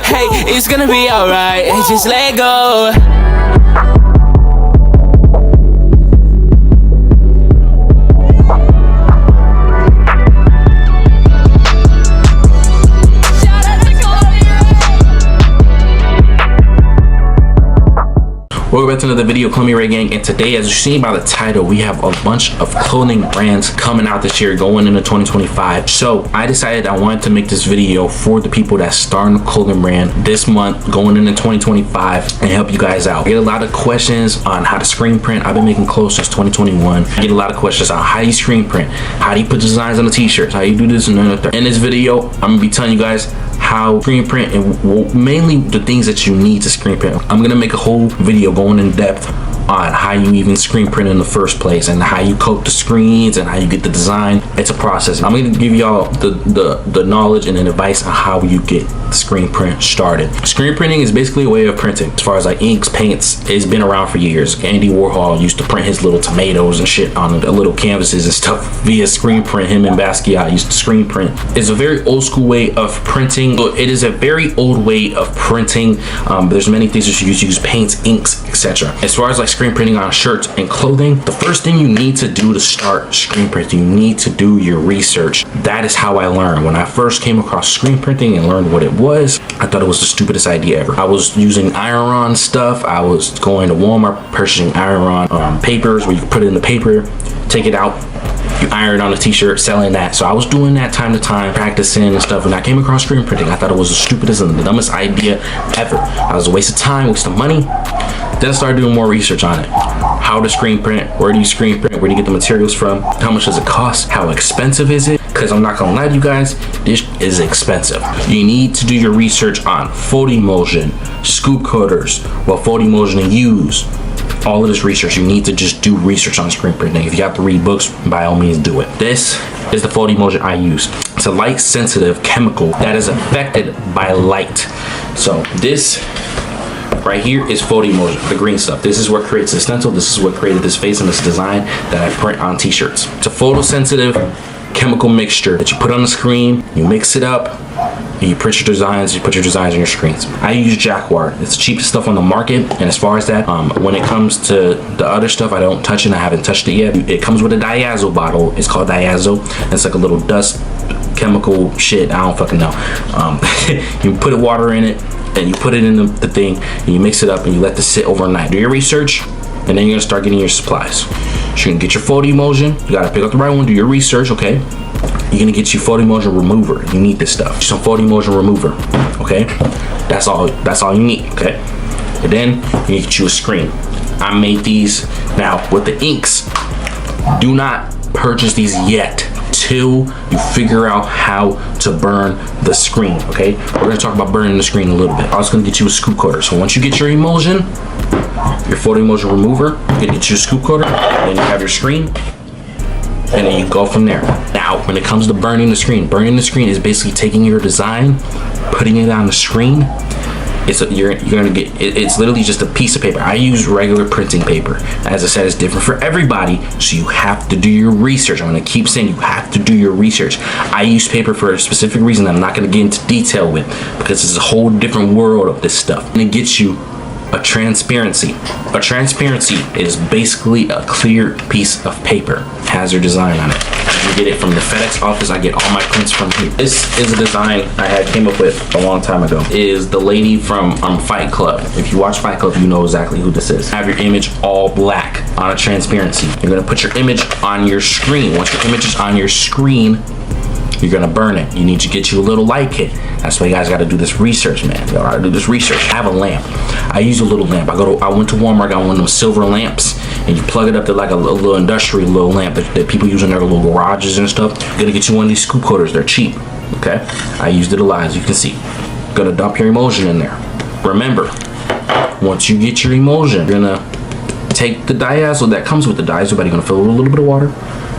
Hey, it's gonna be alright. Just let go. Welcome back to another video, Call Me Ray Gang, and today, as you've seen by the title, we have a bunch of clothing brands coming out this year going into 2025. So I decided I wanted to make this video for the people that starting a clothing brand this month going into 2025 and help you guys out. I get a lot of questions on how to screen print. I've been making clothes since 2021. I get a lot of questions on how do you screen print, how do you put designs on the t-shirts, how you do this and that. In this video, I'm gonna be telling you guys how screen print and mainly the things that you need to screen print. I'm gonna make a whole video going in depth on how you even screen print in the first place and how you coat the screens and how you get the design. It's a process. I'm going to give y'all the knowledge and the advice on how you get the screen print started. Screen printing is basically a way of printing. As far as like inks, paints, it's been around for years. Andy Warhol used to print his little tomatoes and shit on the little canvases and stuff via screen print. Him and Basquiat used to screen print. It's a very old school way of printing. It is a very old way of printing. There's many things that you use paints, inks, etc. As far as like screen printing on shirts and clothing, the first thing you need to do to start screen printing, you need to do your research. That is how I learned. When I first came across screen printing and learned what it was, I thought it was the stupidest idea ever. I was using iron-on stuff. I was going to Walmart purchasing iron-on papers where you put it in the paper, take it out, you iron on a t-shirt, selling that. So I was doing that time to time, practicing and stuff, and I came across screen printing. I thought it was the stupidest and the dumbest idea ever. I was a waste of time, waste of money. Then I started doing more research on it. How to screen print, where do you screen print, where do you get the materials from, how much does it cost, how expensive is it? Because I'm not gonna lie to you guys, this is expensive. You need to do your research on fold emulsion, scoop coaters, what fold emulsion to use. All of this research, you need to just do research on screen printing. If you have to read books, by all means do it. This is the fold emulsion I use. It's a light sensitive chemical that is affected by light. So this right here is fold emulsion, the green stuff. This is what creates the stencil. This is what created this face and this design that I print on t-shirts. It's a photosensitive chemical mixture that you put on the screen, you mix it up, and you print your designs, you put your designs on your screens. I use Jacquard. It's the cheapest stuff on the market. And as far as that, when it comes to the other stuff, I don't touch it. I haven't touched it yet. It comes with a Diazo bottle. It's called Diazo. It's like a little dust chemical shit. I don't fucking know. You put water in it and you put it in the thing and you mix it up and you let this sit overnight. Do your research and then you're gonna start getting your supplies. So you're gonna get your fold emulsion. You gotta pick up the right one, do your research, okay? You're gonna get your fold emulsion remover. You need this stuff. Some fold emulsion remover, okay? That's all you need, okay? And then you get you a screen. I made these. Now with the inks, do not purchase these yet till you figure out how to burn the screen, okay? We're gonna talk about burning the screen a little bit. I was gonna get you a scoop coater. So once you get your emulsion, your fold emulsion remover, you can get you a scoop coater, then you have your screen, and then you go from there. Now, when it comes to burning the screen is basically taking your design, putting it on the screen. You're gonna get it's literally just a piece of paper. I use regular printing paper. As I said, it's different for everybody, so you have to do your research. I'm gonna keep saying you have to do your research. I use paper for a specific reason that I'm not gonna get into detail with, because it's a whole different world of this stuff. And it gets you a transparency. A transparency is basically a clear piece of paper. It has your design on it. You get it from the FedEx office. I get all my prints from here. This is a design I came up with a long time ago. It is the lady from Fight Club. If you watch Fight Club, you know exactly who this is. Have your image all black on a transparency. You're gonna put your image on your screen. Once your image is on your screen, you're gonna burn it. You need to get you a little light kit. That's why you guys gotta do this research, man. You gotta do this research. I have a lamp. I use a little lamp. I went to Walmart, got one of those silver lamps, and you plug it up to like a little industrial little lamp that people use in their little garages and stuff. You're gonna get you one of these scoop coaters. They're cheap, okay? I used it a lot, as you can see. Gonna dump your emulsion in there. Remember, once you get your emulsion, you're gonna take the Diazo that comes with the Diazo, but you're gonna fill it with a little bit of water,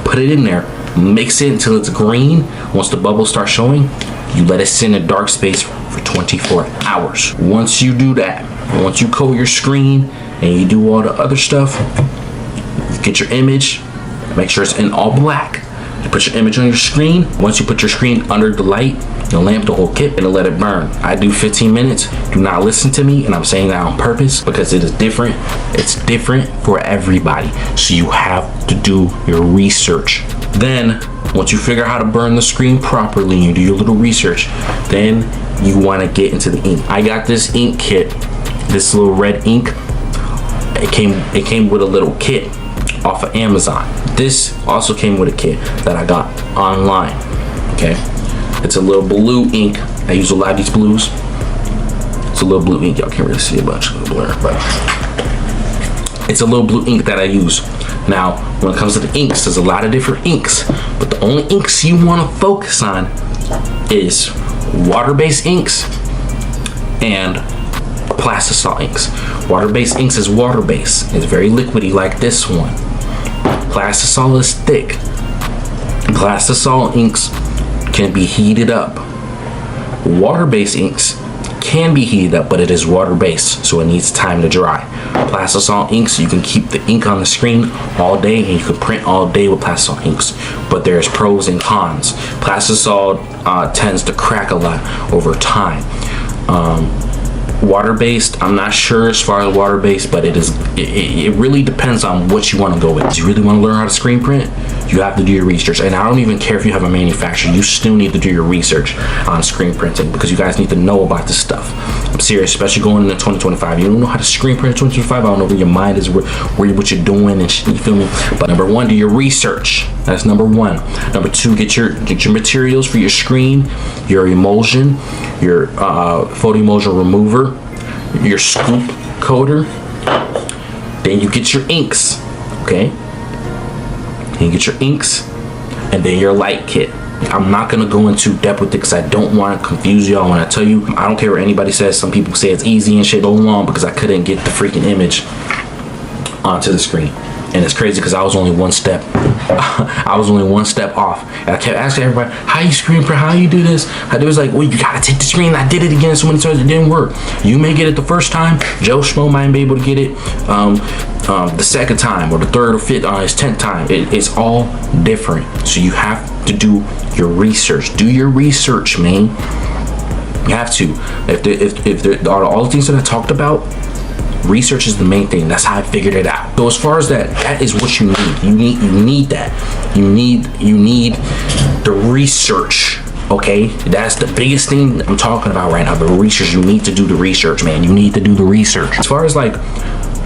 put it in there, mix it until it's green. Once the bubbles start showing, you let it sit in a dark space for 24 hours. Once you do that, once you coat your screen and you do all the other stuff, you get your image, make sure it's in all black. You put your image on your screen. Once you put your screen under the light, the lamp, the whole kit, and let it burn. I do 15 minutes. Do not listen to me, and I'm saying that on purpose because it is different. It's different for everybody. So you have to do your research. Then, once you figure out how to burn the screen properly, and you do your little research, then you want to get into the ink. I got this ink kit, this little red ink. It came with a little kit off of Amazon. This also came with a kit that I got online. Okay, it's a little blue ink. I use a lot of these blues. It's a little blue ink. Y'all can't really see a bunch of the blur, but it's a little blue ink that I use. Now, when it comes to the inks, there's a lot of different inks, but the only inks you want to focus on is water-based inks and plastisol inks. Water-based inks is water-based. It's very liquidy like this one. Plastisol is thick. Plastisol inks can be heated up. Water-based inks can be heated up, but it is water-based, so it needs time to dry. Plastisol inks, you can keep the ink on the screen all day, and you can print all day with plastisol inks, but there's pros and cons. Plastisol tends to crack a lot over time. Water-based, I'm not sure as far as water-based, but it really depends on what you want to go with. If you really want to learn how to screen print, you have to do your research. And I don't even care if you have a manufacturer, you still need to do your research on screen printing, because you guys need to know about this stuff. I'm serious, especially going into 2025. You don't know how to screen print in 2025. I don't know where your mind is, what you're doing, and shit, you feel me? But number one, do your research. That's number one. Number two, get your materials for your screen, your emulsion, your photo emulsion remover, your scoop coater. Then you get your inks, okay? Then you get your inks, and then your light kit. I'm not gonna go into depth with it because I don't want to confuse y'all when I tell you. I don't care what anybody says. Some people say it's easy and shit go along because I couldn't get the freaking image onto the screen. And it's crazy because I was only one step. I was only one step off. And I kept asking everybody, how you screen print? How you do this? It was like, well, you gotta take the screen. I did it again so many times it didn't work. You may get it the first time. Joe Schmo might be able to get it the second time or the third or fifth on his 10th time. It's all different. So you have to do your research. Do your research, man. You have to. If all the things that I talked about, research is the main thing. That's how I figured it out. So as far as that is what you need. You need that. You need the research. Okay, that's the biggest thing I'm talking about right now. The research. You need to do the research, man. You need to do the research. As far as like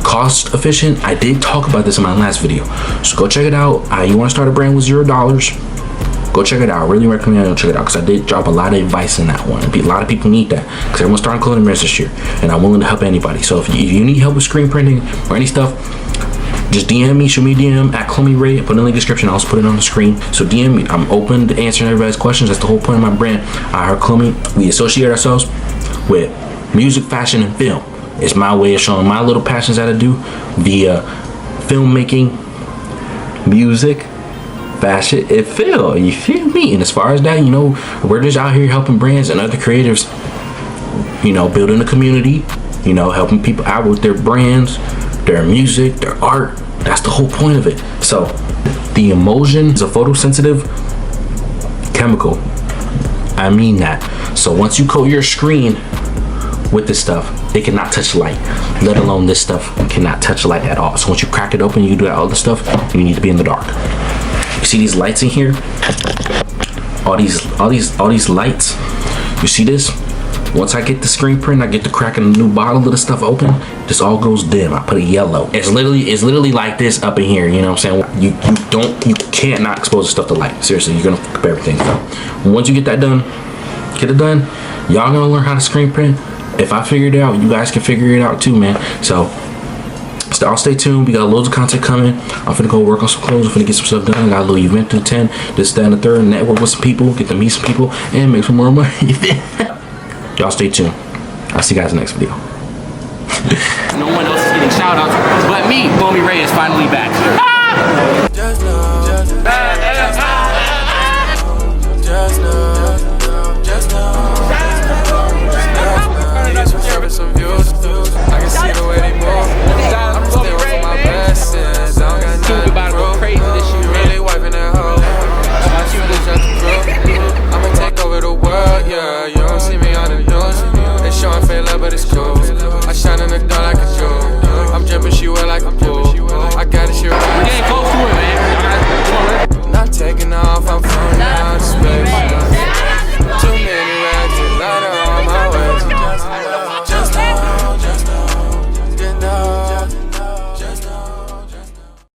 cost efficient, I did talk about this in my last video, so go check it out. You want to start a brand with $0? Go check it out. I really recommend you check it out because I did drop a lot of advice in that one. A lot of people need that because everyone's starting clothing brands this year, and I'm willing to help anybody. So if you need help with screen printing or any stuff, just DM me, shoot me a DM at Chloe Ray. Put it in the description. I'll also put it on the screen. So DM me. I'm open to answering everybody's questions. That's the whole point of my brand. Chloe. We associate ourselves with music, fashion, and film. It's my way of showing my little passions that I do via filmmaking, music, fashion, and film. You feel me? And as far as that, you know, we're just out here helping brands and other creatives, you know, building a community, you know, helping people out with their brands, their music, their art. That's the whole point of it. So the emulsion is a photosensitive chemical. I mean that. So once you coat your screen with this stuff, it cannot touch light, let alone this stuff cannot touch light at all. So once you crack it open, you do all this stuff, you need to be in the dark. You see these lights in here? All these lights. You see this? Once I get the screen print, I get to cracking a new bottle of the stuff open, this all goes dim. I put a yellow. It's literally like this up in here, you know what I'm saying? You can't not expose the stuff to light. Seriously, you're gonna fuck up everything. So once you get that done, y'all gonna learn how to screen print. If I figured it out, you guys can figure it out too, man. So I'll stay tuned. We got loads of content coming. I'm finna go work on some clothes. I'm finna get some stuff done. I got a little event to attend. This, that, and the third. Network with some people. Get to meet some people and make some more money. Y'all stay tuned. I'll see you guys in the next video. No one else is getting shout outs, but me. Chloe Ray is finally back. Just know, just know, some views. I can see the way they move. I'm still for my best. I don't got nothing to prove. Really wiping that hoe. I'ma take over the world, yeah. love, but it's cool. I shine in the dark.